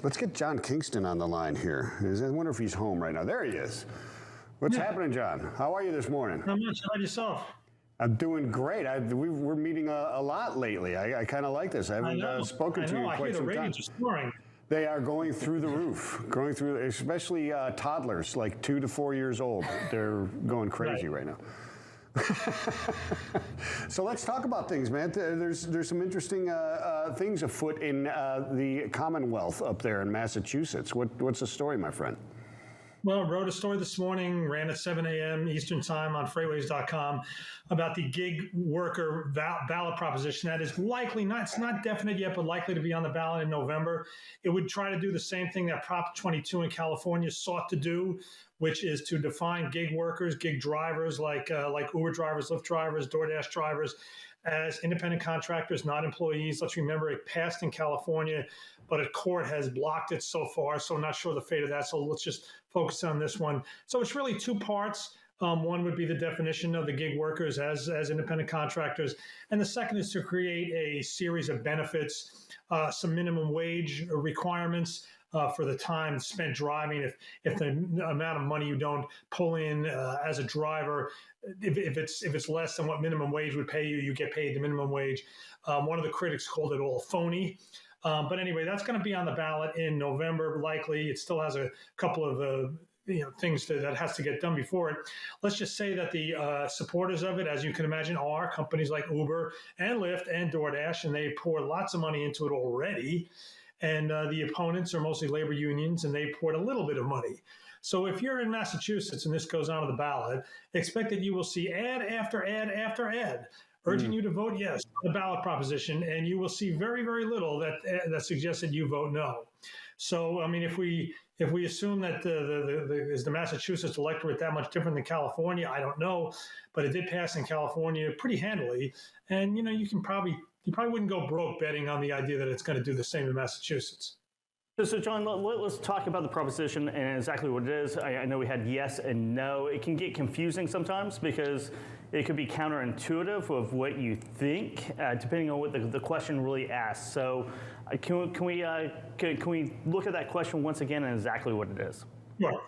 Let's get John Kingston on the line here. I wonder if he's home right now. There he is. What's happening, John? How are you this morning? Not much. How about yourself? I'm doing great. We're meeting a lot lately. I kind of like this. I haven't spoken to you in quite some time. I hear the ratings are soaring. They are going through the roof, especially toddlers, like 2 to 4 years old. They're going crazy right now. So let's talk about things, man. There's some interesting things afoot in the Commonwealth up there in Massachusetts. What's the story, my friend? Well, wrote a story this morning, ran at 7 a.m. Eastern time on FreightWaves.com about the gig worker ballot proposition that is likely, it's not definite yet, but likely to be on the ballot in November. It would try to do the same thing that Prop 22 in California sought to do, which is to define gig workers, gig drivers like Uber drivers, Lyft drivers, DoorDash drivers as independent contractors, not employees. Let's remember it passed in California, but a court has blocked it so far, so I'm not sure the fate of that. So let's just focus on this one. So it's really two parts. One would be the definition of the gig workers as independent contractors, and the second is to create a series of benefits, some minimum wage requirements for the time spent driving. If the amount of money you don't pull in as a driver, if it's less than what minimum wage would pay you, you get paid the minimum wage. One of the critics called it all phony. But anyway, that's going to be on the ballot in November, likely. It still has a couple of things that has to get done before it. Let's just say that the supporters of it, as you can imagine, are companies like Uber and Lyft and DoorDash, and they pour lots of money into it already. And the opponents are mostly labor unions, and they poured a little bit of money. So if you're in Massachusetts and this goes on to the ballot, expect that you will see ad after ad after ad urging you to vote yes on the ballot proposition, and you will see very, very little that suggests that you vote no. So, I mean, if we assume that is the Massachusetts electorate that much different than California, I don't know, but it did pass in California pretty handily, and you probably wouldn't go broke betting on the idea that it's going to do the same in Massachusetts. So John, let's talk about the proposition and exactly what it is. I know we had yes and no. It can get confusing sometimes because it could be counterintuitive of what you think, depending on what the question really asks. So can we look at that question once again and exactly what it is? Sure.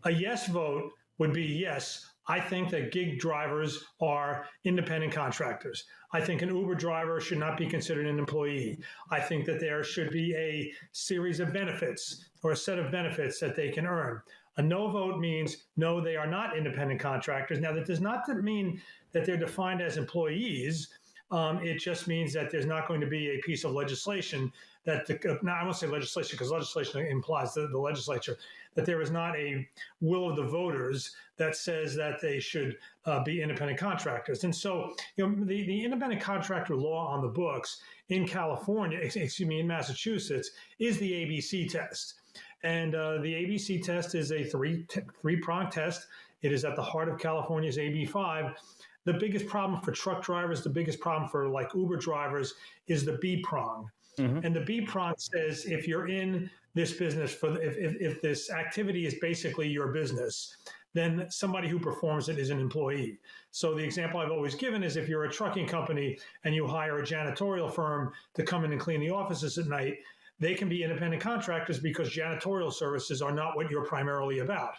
A yes vote would be yes, I think that gig drivers are independent contractors. I think an Uber driver should not be considered an employee. I think that there should be a series of benefits or a set of benefits that they can earn. A no vote means no, they are not independent contractors. Now, that does not mean that they're defined as employees. It just means that there's not going to be a piece of legislation I won't say legislation because legislation implies the legislature, that there is not a will of the voters that says that they should be independent contractors. And so, the independent contractor law on the books in California, in Massachusetts, is the ABC test. And the ABC test is a three-pronged test. It is at the heart of California's AB5. The biggest problem for truck drivers, the biggest problem for like Uber drivers is the B prong. Mm-hmm. And the B prong says if you're in this business, if this activity is basically your business, then somebody who performs it is an employee. So the example I've always given is if you're a trucking company and you hire a janitorial firm to come in and clean the offices at night, they can be independent contractors because janitorial services are not what you're primarily about.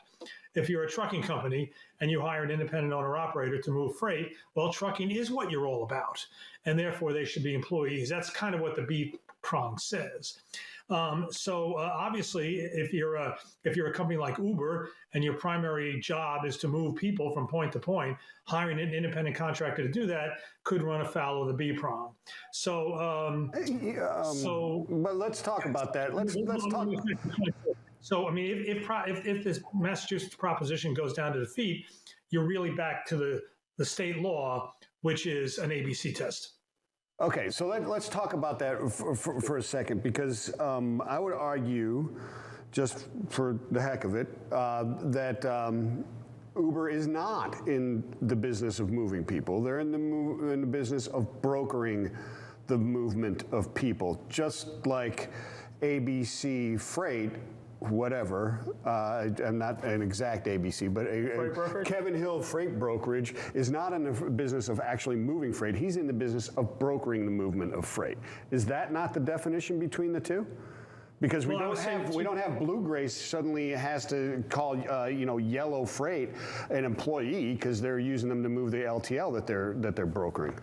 If you're a trucking company and you hire an independent owner-operator to move freight, well, trucking is what you're all about, and therefore they should be employees. That's kind of what the B prong says. So obviously, if you're a company like Uber and your primary job is to move people from point to point, hiring an independent contractor to do that could run afoul of the B prong. So, but let's talk about that. Let's talk. So, I mean, if this Massachusetts proposition goes down to defeat, you're really back to the state law, which is an ABC test. Okay, so let's talk about that for a second, because I would argue, just for the heck of it, that Uber is not in the business of moving people. They're in the business of brokering the movement of people, just like ABC Freight. Whatever, I'm not an exact ABC, but a Kevin Hill Freight Brokerage is not in the business of actually moving freight. He's in the business of brokering the movement of freight. Is that not the definition between the two? Because we Well, I don't was saying have we don't have Blue Grace suddenly has to call Yellow Freight an employee because they're using them to move the LTL that they're brokering.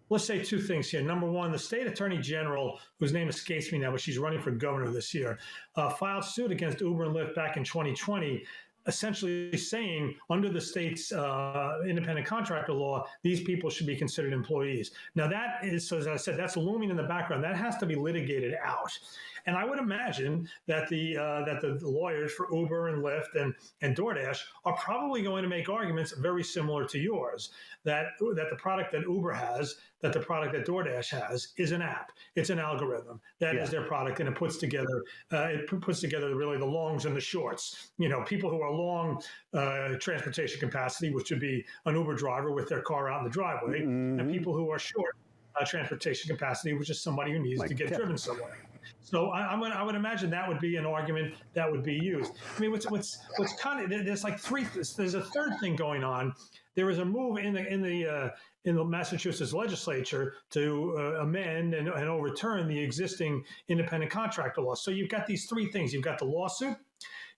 Let's say two things here. Number one, the state attorney general, whose name escapes me now, but she's running for governor this year, filed suit against Uber and Lyft back in 2020, essentially saying under the state's independent contractor law, these people should be considered employees. Now that is, so as I said, that's looming in the background. That has to be litigated out. And I would imagine that the lawyers for Uber and Lyft and DoorDash are probably going to make arguments very similar to yours, that the product that Uber has, that the product that DoorDash has is an app. It's an algorithm. That is their product, and it puts together really the longs and the shorts. People who are long transportation capacity, which would be an Uber driver with their car out in the driveway, and people who are short transportation capacity, which is somebody who needs to get driven somewhere. So I would imagine that would be an argument that would be used. I mean, what's kind of, there's like there's a third thing going on. There is a move in the Massachusetts legislature to amend and overturn the existing independent contractor law. So you've got these three things. You've got the lawsuit,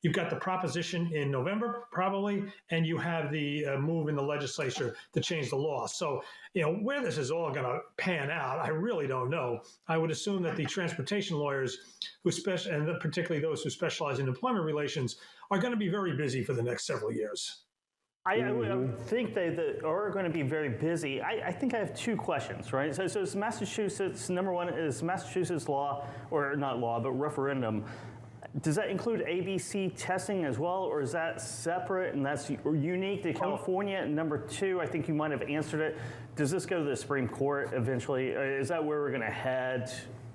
you've got the proposition in November, probably, and you have the move in the legislature to change the law. So, where this is all going to pan out, I really don't know. I would assume that the transportation lawyers, and particularly those who specialize in employment relations, are going to be very busy for the next several years. I would think they are going to be very busy. I think I have two questions, right? So it's Massachusetts, number one, is Massachusetts law, or not law, but referendum. Does that include ABC testing as well, or is that separate and that's unique to California? And number two, I think you might have answered it. Does this go to the Supreme Court eventually? Is that where we're going to head,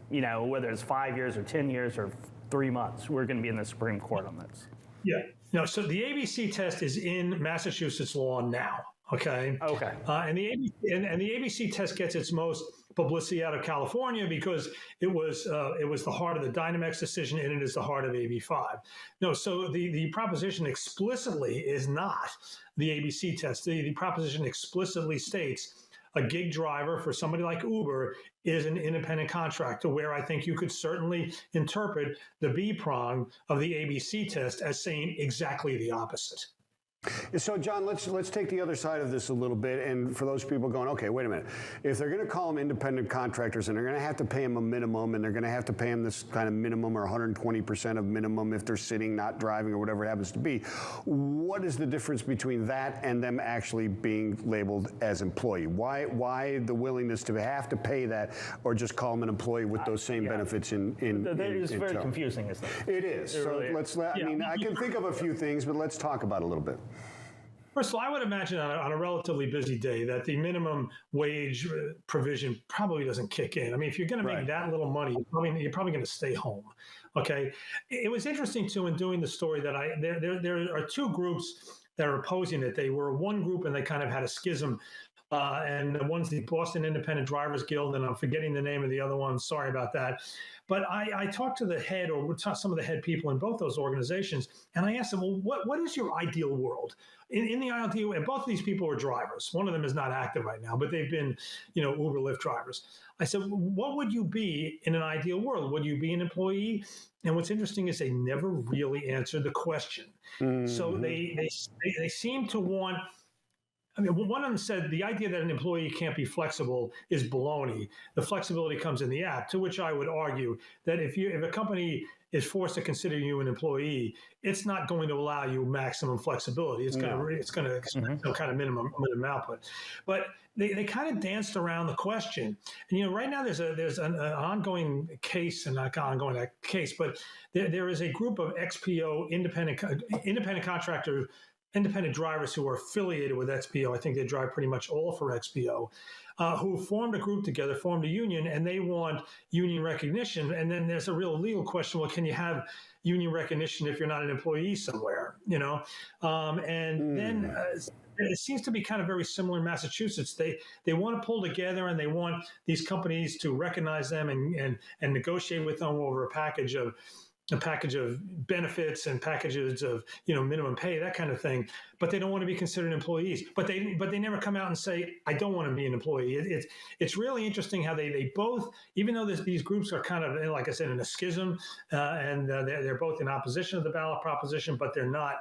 whether it's 5 years or 10 years or 3 months? We're going to be in the Supreme Court on this. Yeah. No, so the ABC test is in Massachusetts law now. Okay. Okay. And the ABC test gets its most publicity out of California because it was the heart of the Dynamex decision, and it is the heart of AB5. No, so the proposition explicitly is not the ABC test. The proposition explicitly states a gig driver for somebody like Uber is an independent contractor, where I think you could certainly interpret the B prong of the ABC test as saying exactly the opposite. So, John, let's take the other side of this a little bit. And for those people going, okay, wait a minute. If they're going to call them independent contractors and they're going to have to pay them a minimum, and they're going to have to pay them this kind of minimum or 120% of minimum if they're sitting, not driving, or whatever it happens to be, what is the difference between that and them actually being labeled as employee? Why the willingness to have to pay that, or just call them an employee with those same benefits in That is very confusing, isn't it? It is. So I can think of a few things, but let's talk about it a little bit. First of all, I would imagine on a relatively busy day that the minimum wage provision probably doesn't kick in. I mean, if you're going to make that little money, you're probably going to stay home. Okay. It was interesting too in doing the story that there are two groups that are opposing it. They were one group and they kind of had a schism. And one's the Boston Independent Drivers Guild, and I'm forgetting the name of the other one. Sorry about that. But I talked to the head, or some of the head people in both those organizations, and I asked them, well, what is your ideal world? In the ideal, and both of these people are drivers. One of them is not active right now, but they've been, Uber, Lyft drivers. I said, what would you be in an ideal world? Would you be an employee? And what's interesting is they never really answered the question. Mm-hmm. So they seem to want. I mean, one of them said the idea that an employee can't be flexible is baloney. The flexibility comes in the app, to which I would argue that if a company is forced to consider you an employee, it's not going to allow you maximum flexibility. It's going to expect some kind of minimum output. But they kind of danced around the question. And right now there's an ongoing case, and not ongoing case, but there is a group of XPO independent contractor. Independent drivers who are affiliated with XPO, I think they drive pretty much all for XPO, who formed a group together, formed a union, and they want union recognition. And then there's a real legal question: well, can you have union recognition if you're not an employee somewhere? Then it seems to be kind of very similar in Massachusetts. They want to pull together, and they want these companies to recognize them and negotiate with them over a package of a package of benefits and packages of minimum pay, that kind of thing, but they don't want to be considered employees. But they never come out and say, I don't want to be an employee. It's really interesting how they both, even though these groups are kind of, like I said, in a schism, and they're both in opposition to the ballot proposition, but they're not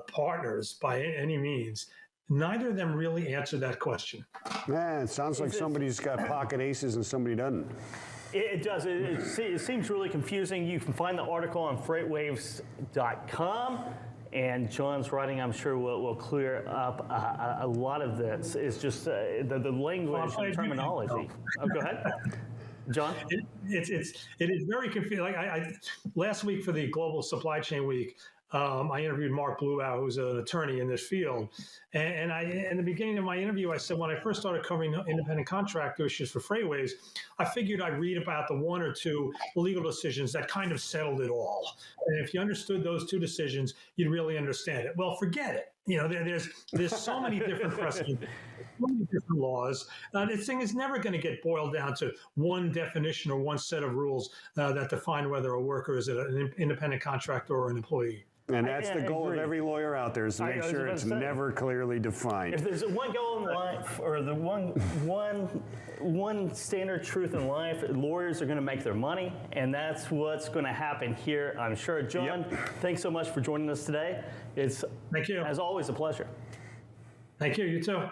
partners by any means. Neither of them really answered that question. Yeah, it sounds like somebody's got pocket aces and somebody doesn't. It does. It seems really confusing. You can find the article on FreightWaves.com, and John's writing, I'm sure, will clear up a lot of this. It's just the language and terminology. Oh, go ahead, John. It is very confusing. Like last week for the Global Supply Chain Week, I interviewed Mark Draeb, who's an attorney in this field. And in the beginning of my interview, I said, when I first started covering independent contractor issues for FreightWaves, I figured I'd read about the one or two legal decisions that kind of settled it all. And if you understood those two decisions, you'd really understand it. Well, forget it. There's so many different precedents, so many different laws. This thing is never going to get boiled down to one definition or one set of rules that define whether a worker is an independent contractor or an employee. And that's the goal of every lawyer out there, is to make sure it's never clearly defined. If there's one goal in life, or the one standard truth in life, lawyers are going to make their money, and that's what's going to happen here, I'm sure. John, thanks so much for joining us today. It's, thank you. As always, a pleasure. Thank you. You too.